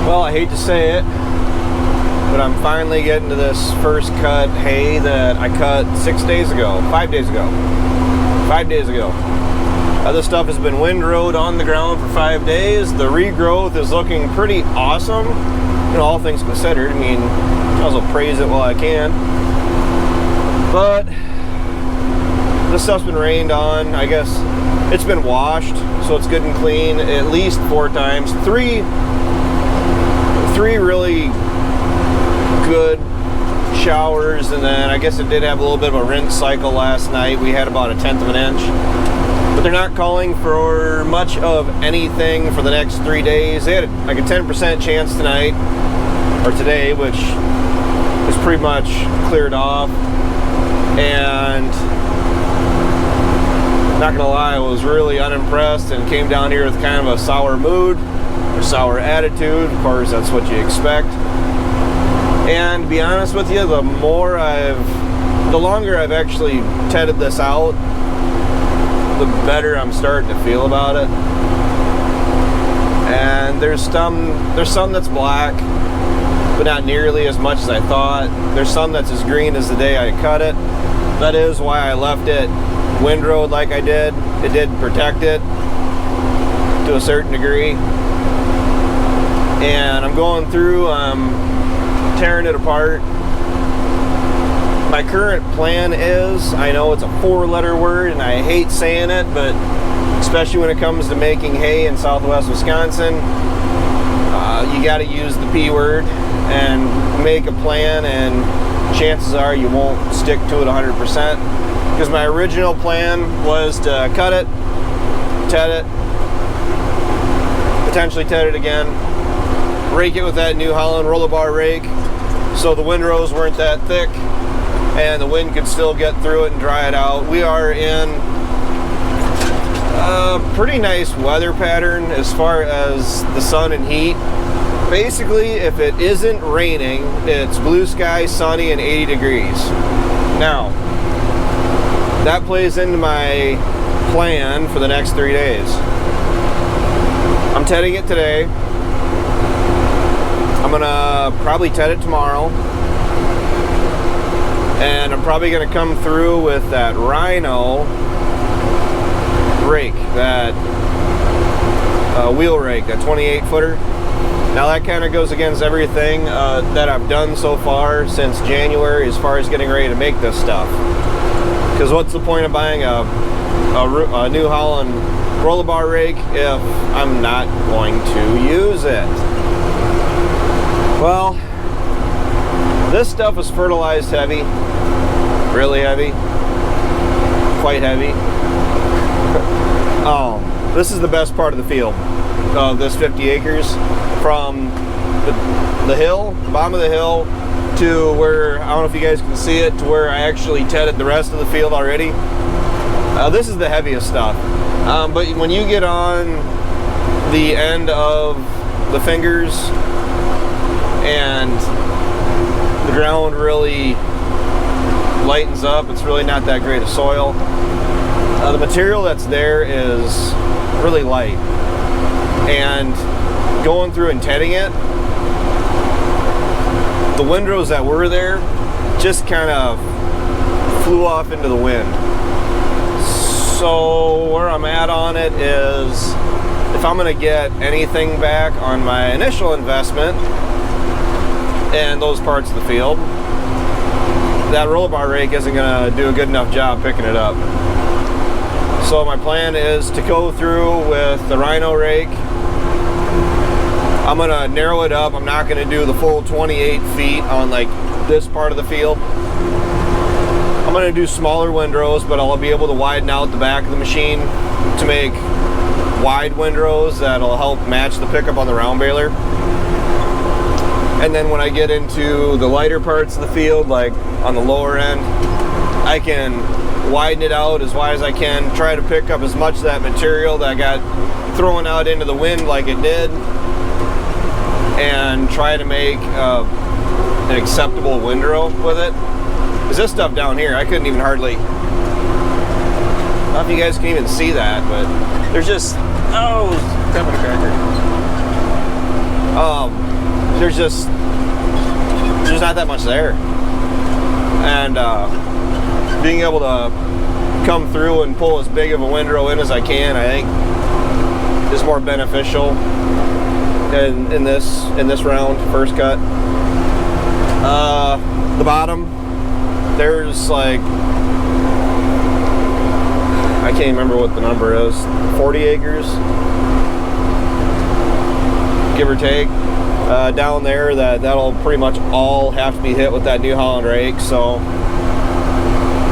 Well, I hate to say it, but I'm finally getting to this first cut hay that I cut 5 days ago. 5 days ago. This stuff has been windrowed on the ground for 5 days. The regrowth is looking pretty awesome, you know, all things considered. I mean, I'll also praise it while I can. But this stuff's been rained on. I guess it's been washed, so it's good and clean at least 4 times. Three really good showers, and then I guess it did have a little bit of a rinse cycle last night. We had about 1/10 of an inch, but they're not calling for much of anything for the next 3 days. They had like a 10% chance tonight or today, which is pretty much cleared off. And not gonna lie, I was really unimpressed and came down here with kind of a sour mood or sour attitude. Of course, that's what you expect. And to be honest with you, the longer I've actually tedded this out, the better I'm starting to feel about it. And there's some that's black, but not nearly as much as I thought. There's some that's as green as the day I cut it. That is why I left it windrowed like I did. It did protect it to a certain degree. And I'm going through, tearing it apart. My current plan is, I know it's a 4-letter word and I hate saying it, but especially when it comes to making hay in Southwest Wisconsin, you got to use the P word and make a plan, and chances are you won't stick to it 100%. Because my original plan was to cut it, ted it, potentially ted it again, rake it with that New Holland roller bar rake so the windrows weren't that thick and the wind could still get through it and dry it out. We are in a pretty nice weather pattern as far as the sun and heat. Basically, if it isn't raining, it's blue sky, sunny, and 80 degrees. Now, that plays into my plan for the next 3 days. I'm tedding it today. I'm gonna probably ted it tomorrow. And I'm probably gonna come through with that Rhino rake, that wheel rake, that 28-footer. Now that kind of goes against everything that I've done so far since January as far as getting ready to make this stuff. Because what's the point of buying a New Holland roller bar rake if I'm not going to use it? Well, this stuff is fertilized heavy, really heavy, quite heavy. This is the best part of the field of this 50 acres. From the hill, the bottom of the hill, to where, I don't know if you guys can see it, to where I actually tedded the rest of the field already. This is the heaviest stuff. But when you get on the end of the fingers and the ground really lightens up, it's really not that great of soil. The material that's there is really light. And going through and tedding it, the windrows that were there just kind of flew off into the wind. So where I'm at on it is, if I'm going to get anything back on my initial investment in those parts of the field, that roller bar rake isn't going to do a good enough job picking it up. So my plan is to go through with the Rhino rake. I'm gonna narrow it up. I'm not gonna do the full 28 feet on like this part of the field. I'm gonna do smaller windrows, but I'll be able to widen out the back of the machine to make wide windrows that'll help match the pickup on the round baler. And then when I get into the lighter parts of the field, like on the lower end, I can widen it out as wide as I can, try to pick up as much of that material that got thrown out into the wind like it did, and try to make an acceptable windrow with it. Because this stuff down here, I couldn't even hardly, I don't know if you guys can even see that, but there's just, oh, stepping a cracker. there's not that much there. And being able to come through and pull as big of a windrow in as I can, I think is more beneficial in this round, first cut. The bottom, there's like, I can't remember what the number is, 40 acres, give or take, down there. That'll pretty much all have to be hit with that New Holland rake. So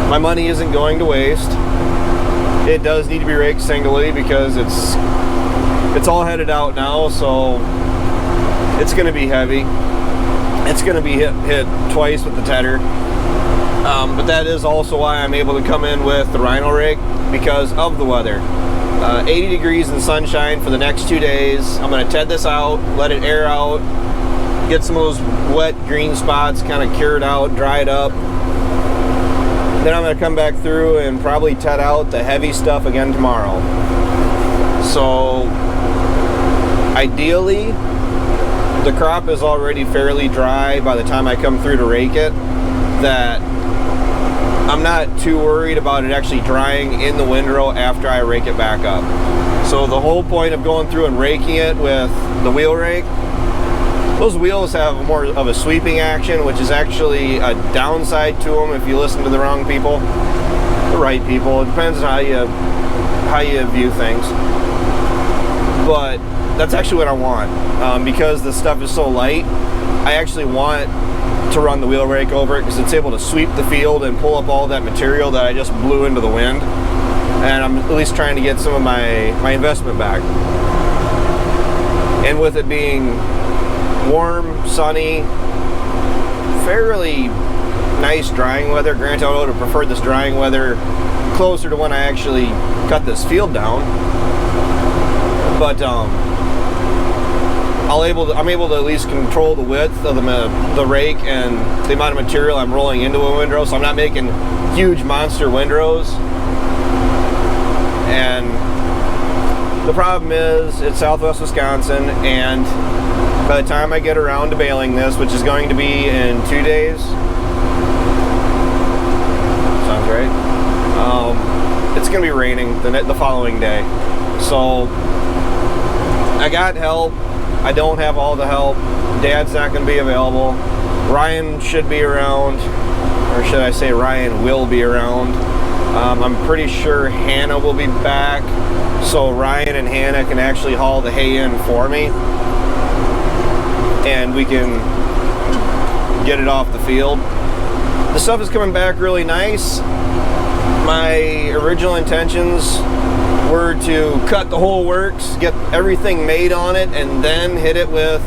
my money isn't going to waste. It does need to be raked singly because it's all headed out now, so it's going to be heavy. It's going to be hit twice with the tedder. But that is also why I'm able to come in with the Rhino rake, because of the weather. 80 degrees and sunshine for the next 2 days. I'm going to ted this out, let it air out, get some of those wet green spots kind of cured out, dried up. Then I'm going to come back through and probably ted out the heavy stuff again tomorrow. So ideally, the crop is already fairly dry by the time I come through to rake it, that I'm not too worried about it actually drying in the windrow after I rake it back up. So the whole point of going through and raking it with the wheel rake, those wheels have more of a sweeping action, which is actually a downside to them if you listen to the wrong people. The right people, it depends on how you view things. But that's actually what I want. Because the stuff is so light, I actually want to run the wheel rake over it because it's able to sweep the field and pull up all that material that I just blew into the wind. And I'm at least trying to get some of my investment back. And with it being warm, sunny, fairly nice drying weather, granted I would have preferred this drying weather closer to when I actually cut this field down. But I'm able to at least control the width of the rake and the amount of material I'm rolling into a windrow, so I'm not making huge monster windrows. And the problem is, it's Southwest Wisconsin, and by the time I get around to baling this, which is going to be in 2 days, sounds right, it's going to be raining the following day. So I got help. I don't have all the help. Dad's not going to be available. Ryan should be around, or should I say Ryan will be around. I'm pretty sure Hannah will be back, so Ryan and Hannah can actually haul the hay in for me, and we can get it off the field. The stuff is coming back really nice. My original intentions were to cut the whole works, get everything made on it, and then hit it with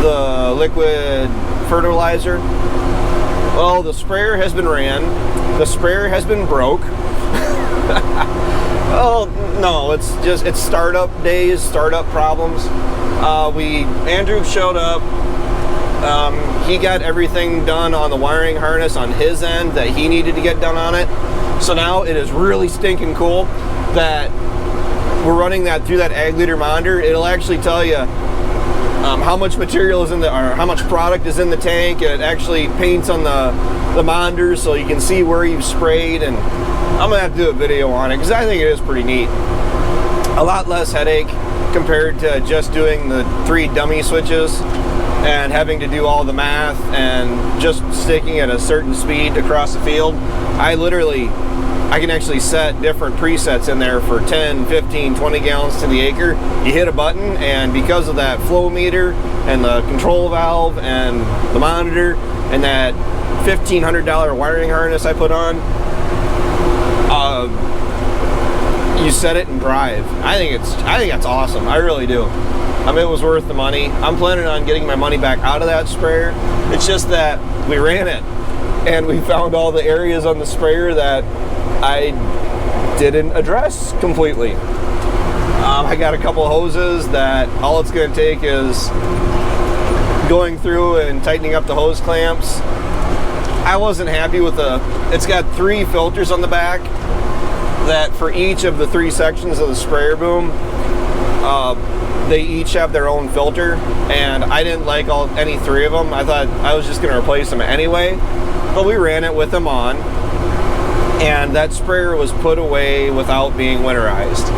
the liquid fertilizer. Well, the sprayer has been ran. The sprayer has been broke. Oh, no, it's startup days, startup problems. Andrew showed up. He got everything done on the wiring harness on his end that he needed to get done on it. So now it is really stinking cool that we're running that through that ag liter monitor. It'll actually tell you how much material is in or how much product is in the tank. It actually paints on the monitor so you can see where you've sprayed, and I'm gonna have to do a video on it because I think it is pretty neat. A lot less headache compared to just doing the 3 dummy switches and having to do all the math and just sticking at a certain speed across the field. I can actually set different presets in there for 10, 15, 20 gallons to the acre. You hit a button, and because of that flow meter and the control valve and the monitor and that $1,500 wiring harness I put on, you set it and drive. I think that's awesome. I really do. It was worth the money. I'm planning on getting my money back out of that sprayer. It's just that we ran it and we found all the areas on the sprayer that I didn't address completely. I got a couple of hoses that all it's going to take is going through and tightening up the hose clamps. I wasn't happy with it's got 3 filters on the back that for each of the 3 sections of the sprayer boom, they each have their own filter, and I didn't like any three of them. I thought I was just going to replace them anyway, but we ran it with them on, and that sprayer was put away without being winterized.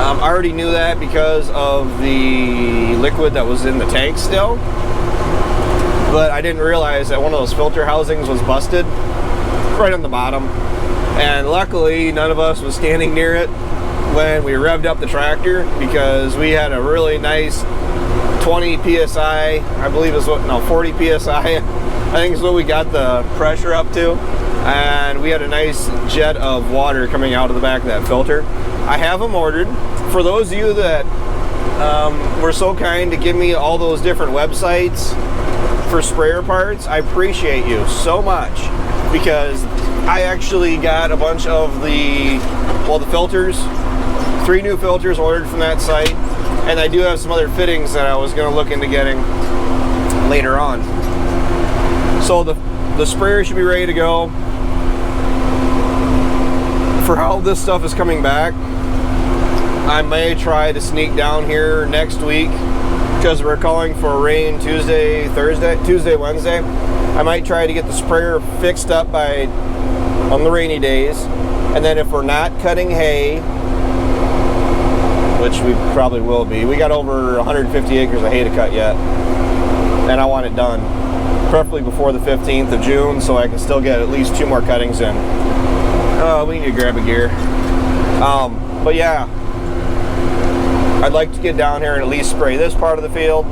I already knew that because of the liquid that was in the tank still, but I didn't realize that one of those filter housings was busted right on the bottom, and luckily none of us was standing near it when we revved up the tractor, because we had a really nice 20 psi, I believe is what, no, 40 psi, I think is what we got the pressure up to, and we had a nice jet of water coming out of the back of that filter. I have them ordered. For those of you that were so kind to give me all those different websites for sprayer parts, I appreciate you so much, because I actually got a bunch of the filters, 3 new filters ordered from that site, and I do have some other fittings that I was going to look into getting later on. So the sprayer should be ready to go. For how this stuff is coming back, I may try to sneak down here next week, because we're calling for rain Tuesday, Wednesday. I might try to get the sprayer fixed up on the rainy days, and then if we're not cutting hay, which we probably will be, we got over 150 acres of hay to cut yet, and I want it done preferably before the 15th of June, so I can still get at least 2 more cuttings in. We need to grab a gear. But yeah, I'd like to get down here and at least spray this part of the field,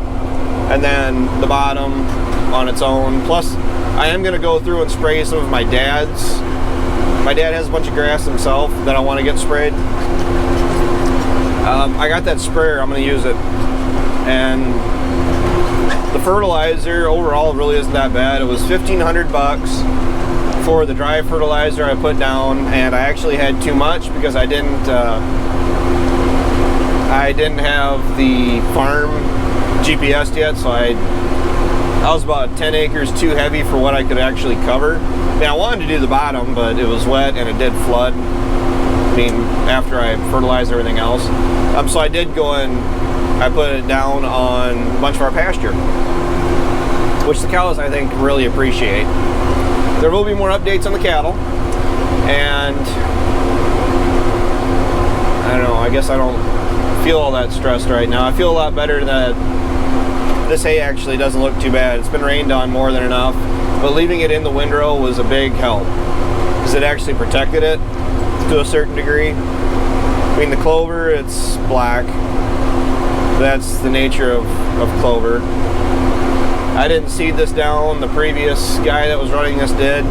and then the bottom on its own. Plus, I am going to go through and spray some of my dad's. My dad has a bunch of grass himself that I want to get sprayed. I got that sprayer, I'm going to use it. And the fertilizer overall really isn't that bad. It was $1,500 for the dry fertilizer I put down, and I actually had too much because I didn't have the farm GPS yet, so I was about 10 acres too heavy for what I could actually cover. I mean, I wanted to do the bottom, but it was wet and it did flood. I mean, after I fertilized everything else. So I did go and I put it down on a bunch of our pasture, which the cows, I think, really appreciate. There will be more updates on the cattle, and I don't know, I guess I don't feel all that stressed right now. I feel a lot better that this hay actually doesn't look too bad. It's been rained on more than enough, but leaving it in the windrow was a big help, because it actually protected it to a certain degree. I mean, the clover, it's black. That's the nature of clover. I didn't seed this down. The previous guy that was running this did.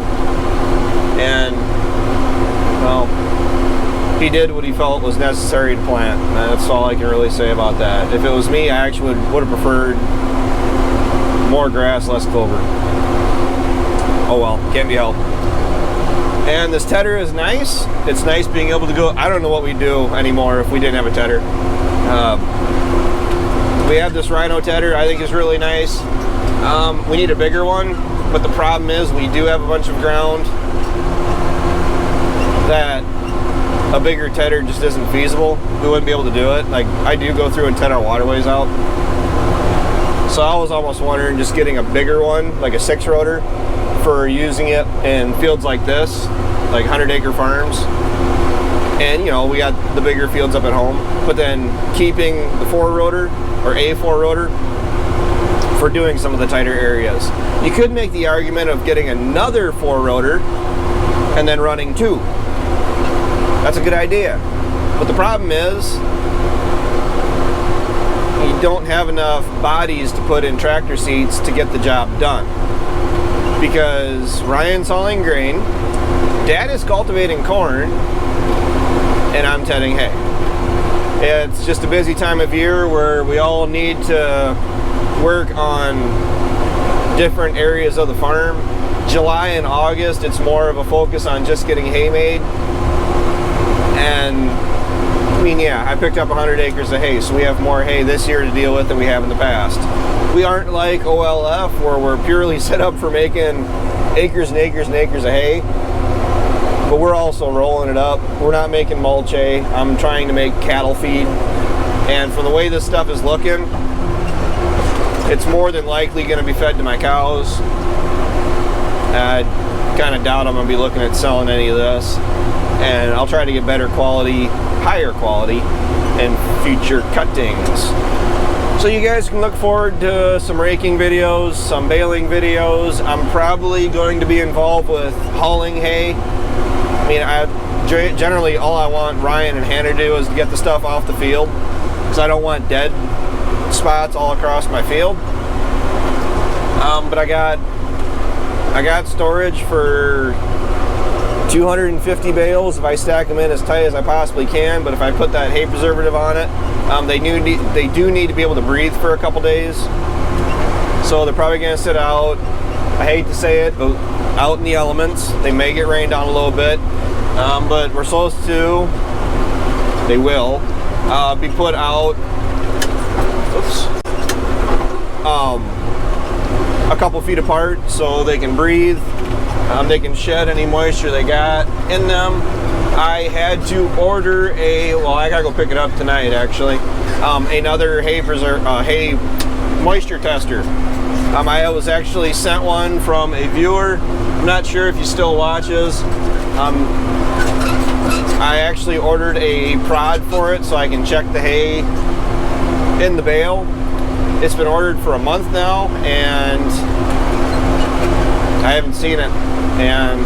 And, well, he did what he felt was necessary to plant. And that's all I can really say about that. If it was me, I actually would have preferred more grass, less clover. Oh well, can't be helped. And this tedder is nice. It's nice being able to go. I don't know what we'd do anymore if we didn't have a tedder. We have this rhino tedder. I think is really nice. We need a bigger one, but the problem is we do have a bunch of ground that a bigger tedder just isn't feasible. We wouldn't be able to do it. Like, I do go through and ted our waterways out. So I was almost wondering just getting a bigger one, like a 6-rotor, for using it in fields like this, like 100-acre farms. And, you know, we got the bigger fields up at home, but then keeping the 4-rotor or a 4-rotor for doing some of the tighter areas. You could make the argument of getting another 4-rotor and then running 2. That's a good idea. But the problem is you don't have enough bodies to put in tractor seats to get the job done. Because Ryan's hauling grain, Dad is cultivating corn, and I'm tedding hay. It's just a busy time of year where we all need to work on different areas of the farm. July and August, it's more of a focus on just getting hay made. And I mean, yeah, I picked up 100 acres of hay, so we have more hay this year to deal with than we have in the past. We aren't like OLF, where we're purely set up for making acres and acres and acres of hay, but we're also rolling it up. We're not making mulch hay. I'm trying to make cattle feed, And for the way this stuff is looking, it's more than likely going to be fed to my cows. I kind of doubt I'm going to be looking at selling any of this. And I'll try to get better quality, higher quality, in future cuttings. So you guys can look forward to some raking videos, some baling videos. I'm probably going to be involved with hauling hay. I mean, generally all I want Ryan and Hannah to do is to get the stuff off the field, because I don't want dead spots all across my field. But I got storage for 250 bales if I stack them in as tight as I possibly can. But if I put that hay preservative on it, they do need to be able to breathe for a couple days. So they're probably going to sit out, I hate to say it, but out in the elements. They may get rained on a little bit, but we're supposed to, they will, be put out, a couple feet apart so they can breathe. They can shed any moisture they got in them. I had to order I gotta go pick it up tonight actually, another hay moisture tester. I was actually sent one from a viewer. I'm not sure if he still watches. I actually ordered a prod for it so I can check the hay in the bale. It's been ordered for a month now and I haven't seen it, and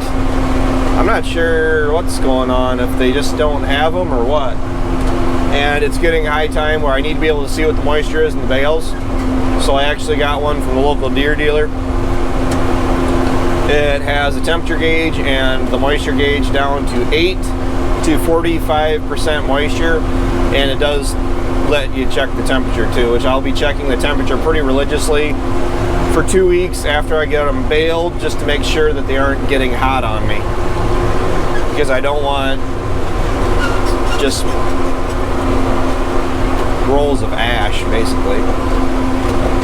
I'm not sure what's going on, if they just don't have them or what. And it's getting high time where I need to be able to see what the moisture is in the bales. So I actually got one from the local deer dealer. It has a temperature gauge and the moisture gauge down to 8 to 45% moisture, and it does let you check the temperature too, which I'll be checking the temperature pretty religiously for 2 weeks after I get them baled, just to make sure that they aren't getting hot on me, because I don't want just rolls of ash basically.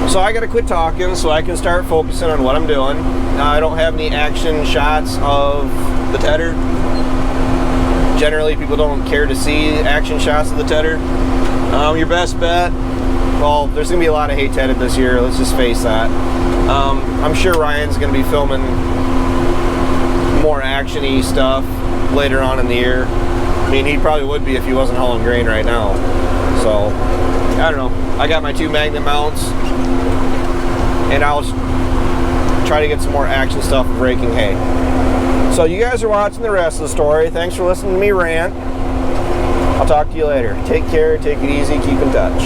So I gotta quit talking so I can start focusing on what I'm doing. I don't have any action shots of the tedder. Generally people don't care to see action shots of the tedder. Your best bet, well, there's gonna be a lot of hay tedded this year, let's just face that. I'm sure Ryan's gonna be filming more action-y stuff later on in the year. I mean, he probably would be if he wasn't hauling grain right now. So, I don't know. I got my 2 magnet mounts, and I'll try to get some more action stuff with raking hay. So you guys are watching the rest of the story. Thanks for listening to me rant. I'll talk to you later. Take care, take it easy, keep in touch.